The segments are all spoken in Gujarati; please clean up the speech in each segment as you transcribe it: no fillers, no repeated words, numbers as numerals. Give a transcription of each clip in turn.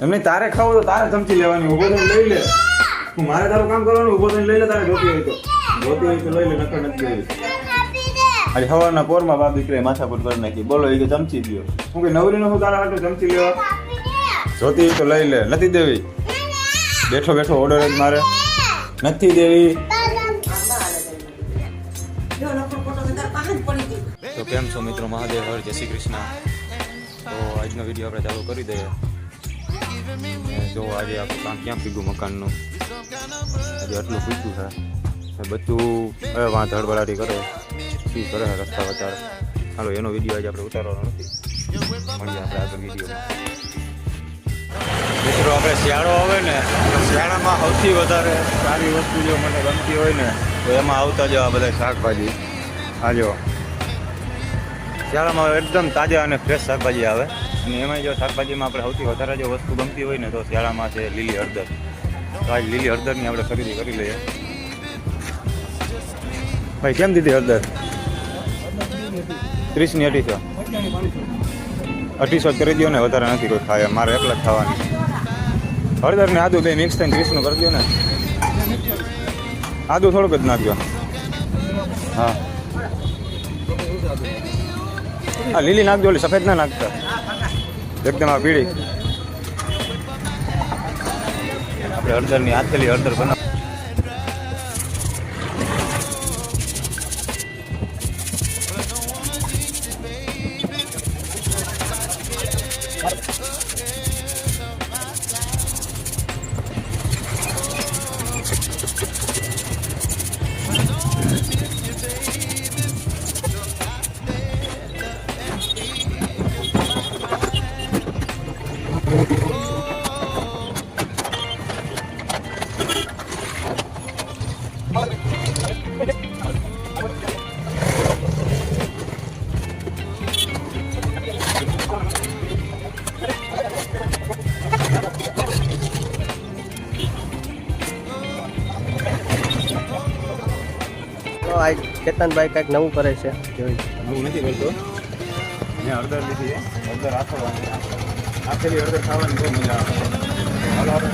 એમને તારે ખાવું તો તારે ચમચી લેવાની, ઊભો થઈને લઈ લે. તું મારે તારું કામ કરવાનું, ઊભો થઈને લઈ લે. તારે જોતી હોય તો લઈ લે, નકર નથી લેવી. આજે સવારના પોરમાં બાપ દીકરાએ માથાકૂટ કરી નાખી. બોલો એ કે ચમચી દો. હું કે નવરી નો હું તારા હાટુ ચમચી લેવા. જોતી હોય તો લઈ લે. નથી દેવી. બેઠો બેઠો ઓર્ડર જ મારે. નથી દેવી. તો કેમ છો મિત્રો? મહાદેવ હર, જય શ્રી કૃષ્ણ. તો આજનો વિડીયો આપણે ચાલુ કરી દઈએ. જો આજે આપણું કામ ક્યાં પીગું મકાનનું, આજે આટલું પીગું છે. બધું હવે વાં ધડબડાટી કરે, શું કરે રસ્તા વચાર. હાલો એનો વિડીયો આજે આપણે ઉતારવાનો નથી. મળીએ આપણે આગળ વિડીયોમાં. મિત્રો આપણે શિયાળો આવે ને, શિયાળામાં સૌથી વધારે સારી વસ્તુ જો મને ગમતી હોય ને તો એમાં આવતા જવા બધા શાકભાજી. આ જો શિયાળામાં એકદમ તાજા અને ફ્રેશ શાકભાજી આવે. અને એમાં જો શાકભાજીમાં આપણે સૌથી વધારે જો વસ્તુ ગમતી હોય ને તો શિયાળામાં છે લીલી હળદર. તો આ લીલી હળદરની આપણે ખરીદી કરી લઈએ. ભાઈ કેમ દીધી હળદર? 30ની 2800 કરી દો ને, વધારે નથી કોઈ ખાય. મારે એકલા જ ખાવાની. હળદર ને આદુ બે મિક્સ થઈને 30નું કરી દો ને. આદુ થોડુંક જ નાખજો. હા હા લીલી નાખજો, ઓલી સફેદ ના નાખતા. એકદમ આ પીળી. આપણે હળદરની આથેલી હળદર બનાવ. કેતનભાઈ કંઈક નવું કરે છે. નવું નથી કરતો. મેં હળદર લીધી છે. હળદર આથવાની, આથેલી હળદર ખાવાની બહુ મજા આવે. હાલો આપણે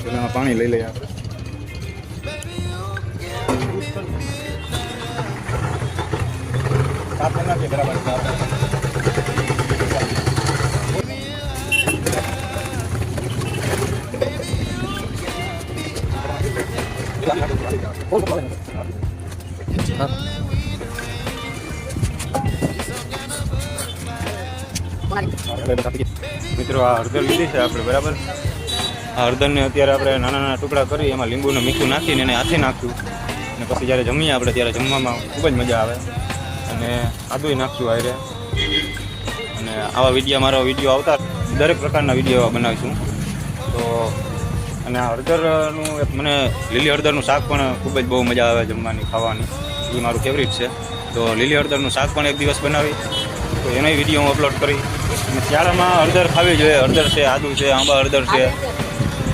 એમાં પાણી લઈ લઈએ આપણે. સાફ કરી નાખીએ બરાબર. મિત્રો આ હળદર લીધી છે આપણે બરાબર. આ હળદરને અત્યારે આપણે નાના નાના ટુકડા કરી એમાં લીંબુને મીઠું નાખીને એને હાથે નાખ્યું. અને પછી જ્યારે જમીએ આપણે ત્યારે જમવામાં ખૂબ જ મજા આવે. અને આદુય નાખશું આયરે. અને આવા મારો વિડીયો આવતા દરેક પ્રકારના વિડીયો બનાવીશું. તો અને આ હળદરનું એક મને લીલી હળદરનું શાક પણ ખૂબ જ બહુ મજા આવે જમવાની, ખાવાની. એ મારું ફેવરિટ છે. તો લીલી હળદરનું શાક પણ એક દિવસ બનાવી તો એનોય વિડીયો હું અપલોડ કરી. અને શિયાળામાં હળદર ખાવી જોઈએ. હળદર છે, આદુ છે, આંબા હળદર છે.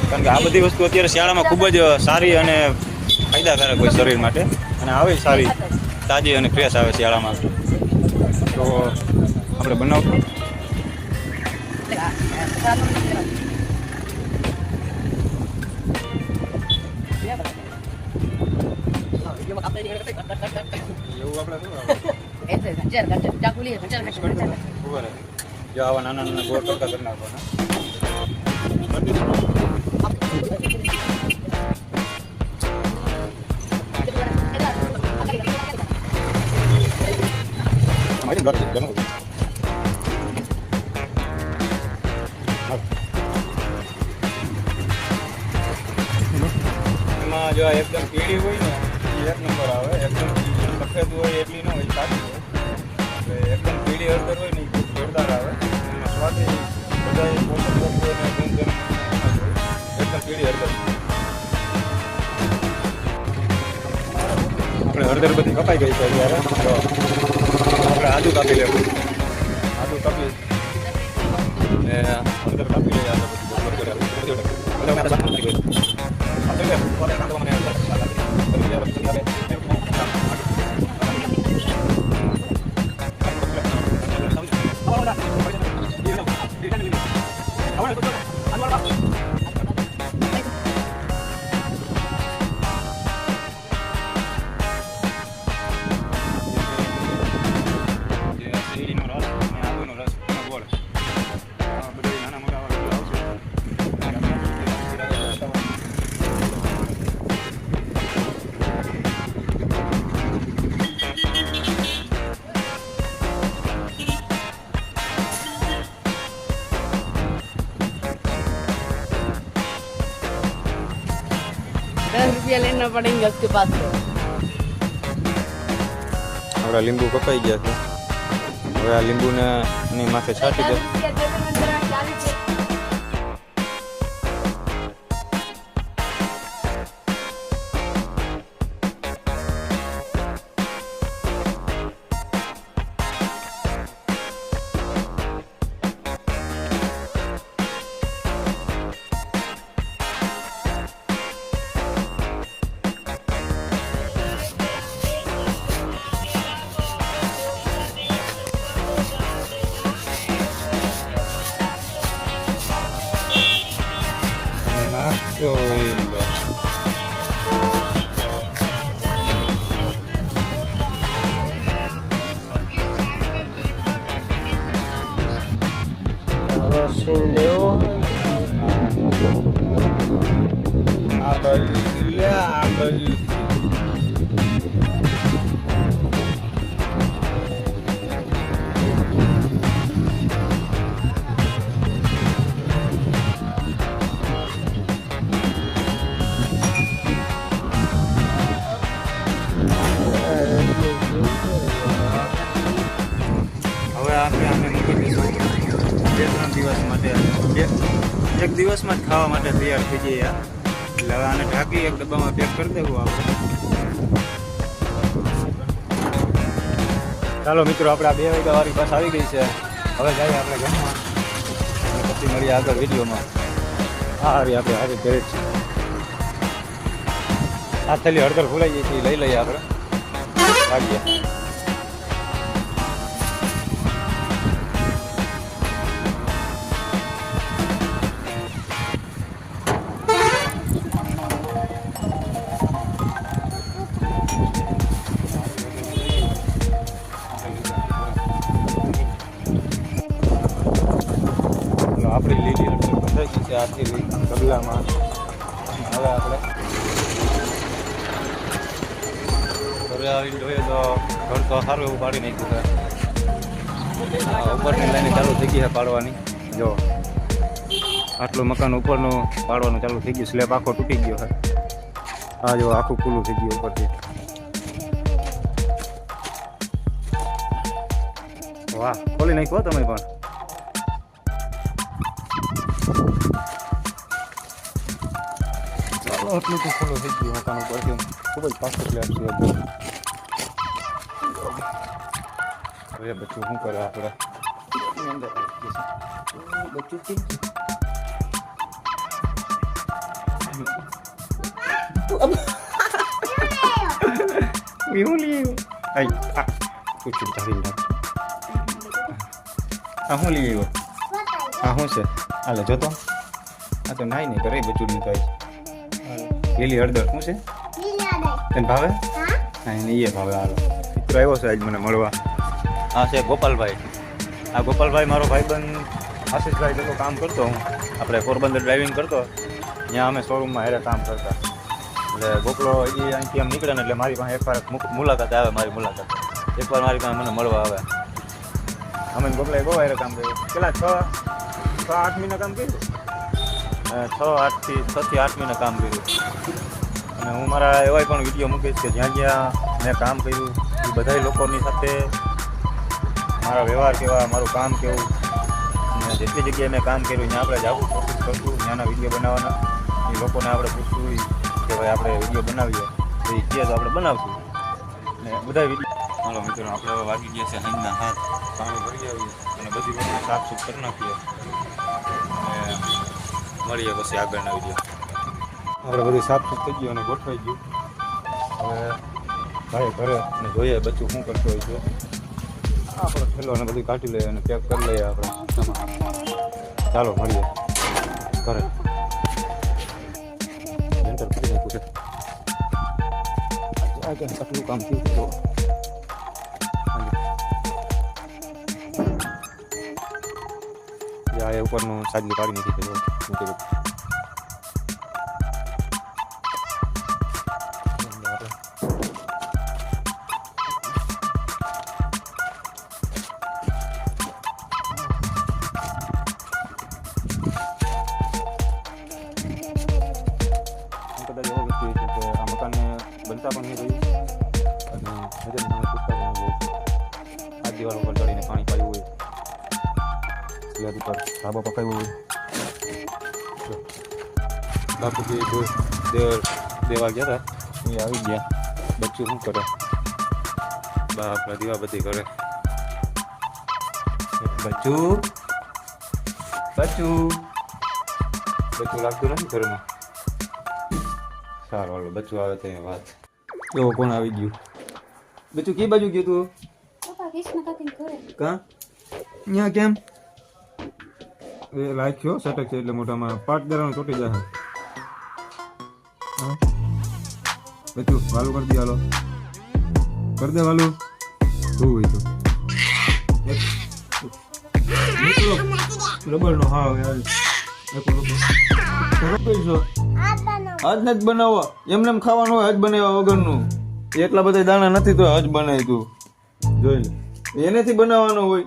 કારણ કે આ બધી વસ્તુ અત્યારે શિયાળામાં ખૂબ જ સારી અને ફાયદાકારક હોય શરીર માટે. અને આવે સારી તાજી અને ફ્રેશ આવે શિયાળામાં. તો આપણે બનાવશું. જો આવા નાના નાના ગોળ કરતા કરી નાખવાના. એમાં જો એકદમ પીળી હોય ને એ એક નંબર આવે. એકદમ સફેદ હોય એટલી ન હોય, સારી હોય. એકદમ પીળી હળદર હોય ને એ જોરદાર આવે. એમાં સ્વાદી બધા પોષક તત્વો અને ગુણધર્મ એકદમ પીળી હળદર. આપણે હળદર બધી કપાઈ ગઈ છે અત્યારે. તો આપણે આદુ કાપી લેવું. આદુ કાપી ને હળદર કાપી લઈએ આપણે બધું. रुपया लेना पड़ेंगे उसके पास से। આપણા લીંબુ કપાઈ ગયા છે. હવે આ લીંબુને એની માથે છાંટી દે. મશીન લેવો હવે આપણે આને મૂકી દઈશું 2-3 દિવસ માટે. એક દિવસમાં જ ખાવા માટે તૈયાર થઈ જઈએ. એટલે હવે આને ઢાંકી એક ડબ્બામાં પેક કરી દેવું આપણે. ચાલો મિત્રો, આપણે આ 2 વાગ્યા વાળી બસ આવી ગઈ છે. હવે જઈએ આપણે જમવા અને પછી મળીએ આગળ વિડીયોમાં. હારી આપણે હારી ઘરે જ છે. આ થેલી હળદર ફૂલાઈ ગઈ છે, લઈ લઈએ આપણે. ભાગીએ. આપણી લીલી હળદર બંધાઈ ગઈ છે આથી ગમલામાં. હવે આપણે ઘરે આવીને જોઈએ તો ઘર તો સારું એવું પાડી નાખ્યું છે. ઉપરની લાઈન ચાલુ થઈ ગઈ છે પાડવાની. જો આટલું મકાન ઉપરનું પાડવાનું ચાલુ થઈ ગયું. સ્લેબ આખો તૂટી ગયો છે. આ જો આખું ખુલ્લું થઈ ગયું ઉપરથી. વાહ, ખોલી નાખ્યો તમે પણ. આટલું તો ખુલ્લું થઈ ગયું મકાન ઉપરથી. ખૂબ જ પાછું સ્લેબ છે. હવે બચ્ચું શું કરે આપણે? શું લઈ આવ્યો? હા શું છે? હાલે જોતો. આ તો નાઈ નહીં કરે બચ્ચું નીકળે. લીલી હળદર શું છે? તને ભાવે? હા એને એ ભાવે. હાલો મિત્રો આવ્યો છે આજ મને મળવા. હા છે ગોપાલભાઈ. આ ગોપાલભાઈ મારો ભાઈબંધ આશીષભાઈ જેટલું કામ કરતો. હું આપણે પોરબંદર ડ્રાઇવિંગ કરતો. ત્યાં અમે શોરૂમમાં હેરે કામ કરતા. એટલે ગોપલો એ અહીંથી આમ નીકળે ને એટલે મારી પાસે એકવાર મુલાકાત આવે. મારી મુલાકાત એકવાર મારી પાસે મને મળવા આવે. અમે ગોપલાએ બહુ હેરે કામ કર્યું. પેલા 6-8 મહિના કામ કર્યું. 6 થી 8 મહિના કામ કર્યું. અને હું મારા એવાય પણ વિડીયો મૂકીશ કે જ્યાં જ્યાં મેં કામ કર્યું એ બધા લોકોની સાથે મારા વ્યવહાર કેવા, મારું કામ કેવું, અને જેટલી જગ્યાએ મેં કામ કર્યું ત્યાં આપણે જવું કોશિશ કરશું. ત્યાંના વિડીયો બનાવવાના. એ લોકોને આપણે પૂછવું કે ભાઈ આપણે વિડીયો બનાવીએ તો એ કહે તો આપણે બનાવશું. અને બધા વિડીયો. હાલો મિત્રો, આપણે હવે વાગી ગયા છે સાંજના 7. પાણી ભરી આવીએ અને બધી વસ્તુ સાફ સૂફ કરી નાખીએ. અને મળીએ પછી આગળના વિડીયો. આપણે બધું સાફ સૂફ થઈ ગયું અને ગોઠવાઈ ગયું. હવે ભાઈ ઘરે અને જોઈએ બચ્ચું શું કરતો હોય છે. આપણો થેલો અને બધું કાઢી લઈએ અને પેક કરી લઈએ આપણે. ચાલો મળીએ ઘરે. એન્ટર કરી નાખ્યું છે. આટલું કામ થયું તો એ ઉપરનું સાજલી કાઢી નાખી છે. કદાચ એવો વ્યક્તિ પુષ્પા પણ નહીં જોયું અને નજરની સામે પુષ્પા પણ નહીં જોયું. આ દિવાલ ઉપર ચડીને પાણી પાયું હોય, સ્લેબ ઉપર ધાબો પકાવ્યો હોય. બાપુજી દેવા ગયા હતા એ આવી ગયા. બચ્ચું શું કરે? બાપરા દીવાબત્તી કરે. બચ્ચું બચ્ચું બચ્ચું લાગતું નથી ઘરમાં. સારું હાલો બચ્ચું આવે તો એ વાત. એવો કોણ આવી ગયું? બચ્ચું કઈ બાજુ ગયું તું? કા અહીંયા કેમ? એ લાગ્યો સટક છે એટલે મોટામાં પાટ દેવાનો તૂટી જાય. બચ્ચું વાલું કરી દે. હાલો કરી દે વાલું. શું હોય તો રબર નો હા યાર આજ નથી બનાવો. એમને એમ ખાવાનું હોય હજ બનાવ્યા વગરનું. એટલા બધા દાણા નથી તો હજ બનાવી તું જોઈ લે. એનેથી બનાવવાનો હોય.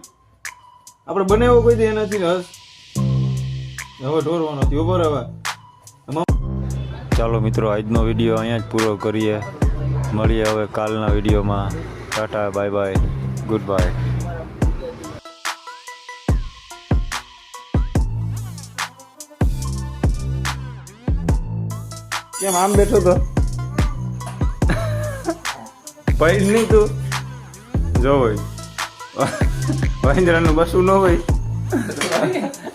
આપણે બનાવ્યો કોઈ દી એનાથી હજ. હવે ઢોરવાનો નથી ઉભો રહેવા. ચાલો મિત્રો, આજનો વિડીયો અહીંયા જ પૂરો કરીએ. મળીએ હવે કાલના વિડીયોમાં. Tata, bye bye, good bye. કેમ આમ બેઠો તો? પૈડ નહીં તું જો હોય મહેન્દ્રનું બસું ન હોય.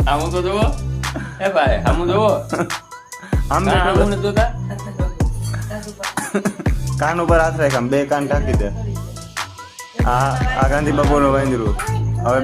આમ તો જોવો એ ભાઈ, આમ જોવો. આમ બેઠો કાન ઉપર હાથ રાખ. આમ બે કાન ઢાંકી દે. આ ગાંધી બાબુનું વાંદરું હવે